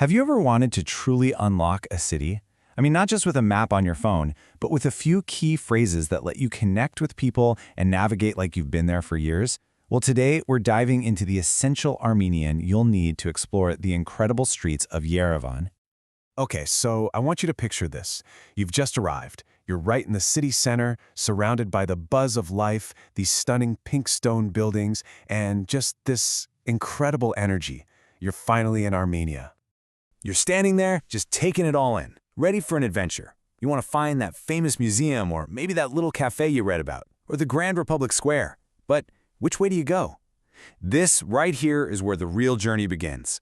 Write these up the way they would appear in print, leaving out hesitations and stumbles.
Have you ever wanted to truly unlock a city? I mean, not just with a map on your phone, but with a few key phrases that let you connect with people and navigate like you've been there for years? Well, today we're diving into the essential Armenian you'll need to explore the incredible streets of Yerevan. Okay, so I want you to picture this. You've just arrived. You're right in the city center, surrounded by the buzz of life, these stunning pink stone buildings, and just this incredible energy. You're finally in Armenia. You're standing there, just taking it all in, ready for an adventure. You want to find that famous museum or maybe that little cafe you read about, or the Grand Republic Square. But which way do you go? This right here is where the real journey begins.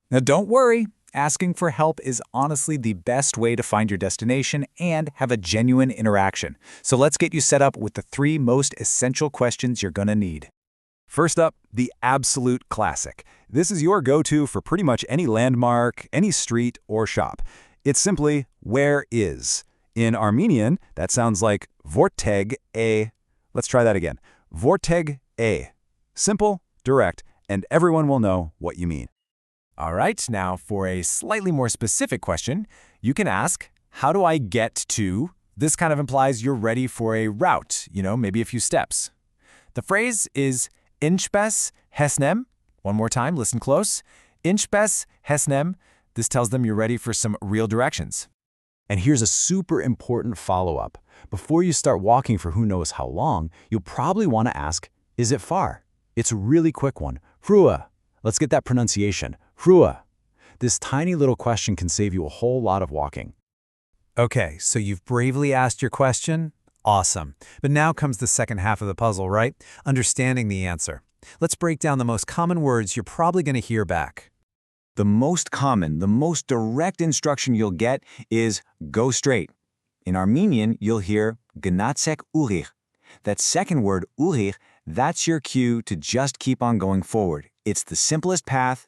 Now don't worry, asking for help is honestly the best way to find your destination and have a genuine interaction. So let's get you set up with the 3 most essential questions you're gonna need. First up, the absolute classic. This is your go-to for pretty much any landmark, any street, or shop. It's simply, where is? In Armenian, that sounds like vorteg e. Let's try that again. Vorteg e. Simple, direct, and everyone will know what you mean. All right, now for a slightly more specific question, you can ask, how do I get to? This kind of implies you're ready for a route, maybe a few steps. The phrase is inchbes hesnem. One more time, listen close. Inchbes hesnem. This tells them you're ready for some real directions. And here's a super important follow-up. Before you start walking for who knows how long, you'll probably want to ask, is it far? It's a really quick one. Frua. Let's get that pronunciation. Frua. This tiny little question can save you a whole lot of walking. Okay, so you've bravely asked your question? Awesome. But now comes the second half of the puzzle, right? Understanding the answer. Let's break down the most common words you're probably going to hear back. The most common, the most direct instruction you'll get is go straight. In Armenian, you'll hear gnatsek Ughigh. That second word, Ughigh, that's your cue to just keep on going forward. It's the simplest path.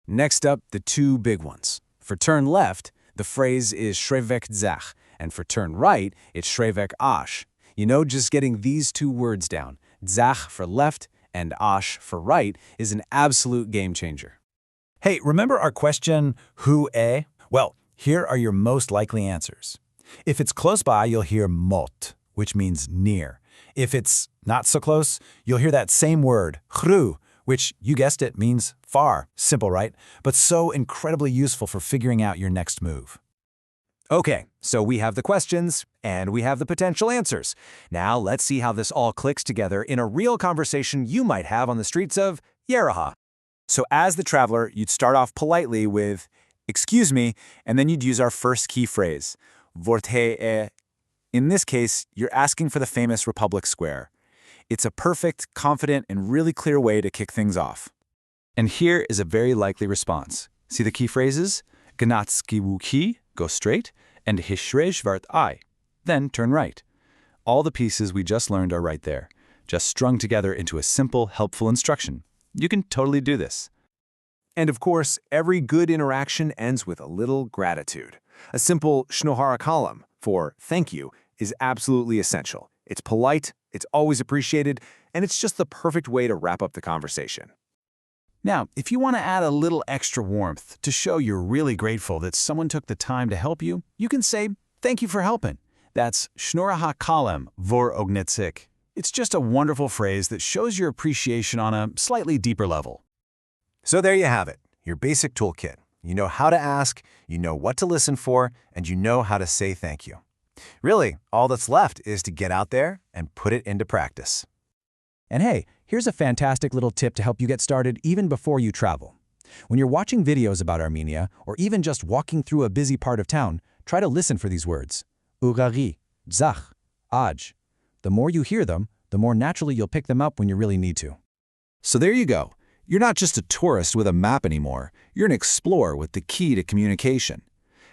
Next up, the 2 big ones. For turn left, the phrase is shrevek dzach, and for turn right, it's shrevek ash. Just getting these 2 words down, dzach for left and ash for right, is an absolute game changer. Hey, remember our question, who e? Well, here are your most likely answers. If it's close by, you'll hear mot, which means near. If it's not so close, you'll hear that same word, chru, which, you guessed it, means far. Simple, right? But so incredibly useful for figuring out your next move. Okay, so we have the questions, and we have the potential answers. Now let's see how this all clicks together in a real conversation you might have on the streets of Yerevan. So as the traveler, you'd start off politely with, excuse me, and then you'd use our first key phrase, vorteg e. In this case, you're asking for the famous Republic Square. It's a perfect, confident, and really clear way to kick things off. And here is a very likely response. See the key phrases? Gnatski wuki, go straight, and hishrej vart I, then turn right. All the pieces we just learned are right there, just strung together into a simple, helpful instruction. You can totally do this. And of course, every good interaction ends with a little gratitude. A simple shnohara kalam for thank you is absolutely essential. It's polite, it's always appreciated, and it's just the perfect way to wrap up the conversation. Now, if you want to add a little extra warmth to show you're really grateful that someone took the time to help you, you can say, thank you for helping. That's shnoraha kalem vor ognetsik. It's just a wonderful phrase that shows your appreciation on a slightly deeper level. So there you have it, your basic toolkit. You know how to ask, you know what to listen for, and you know how to say thank you. Really, all that's left is to get out there and put it into practice. And hey, here's a fantastic little tip to help you get started even before you travel. When you're watching videos about Armenia, or even just walking through a busy part of town, try to listen for these words. Ughigh, dzach, aj. The more you hear them, the more naturally you'll pick them up when you really need to. So there you go. You're not just a tourist with a map anymore. You're an explorer with the key to communication.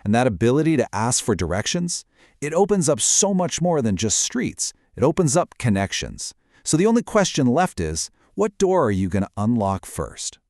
And that ability to ask for directions, it opens up so much more than just streets. It opens up connections. So the only question left is, what door are you going to unlock first?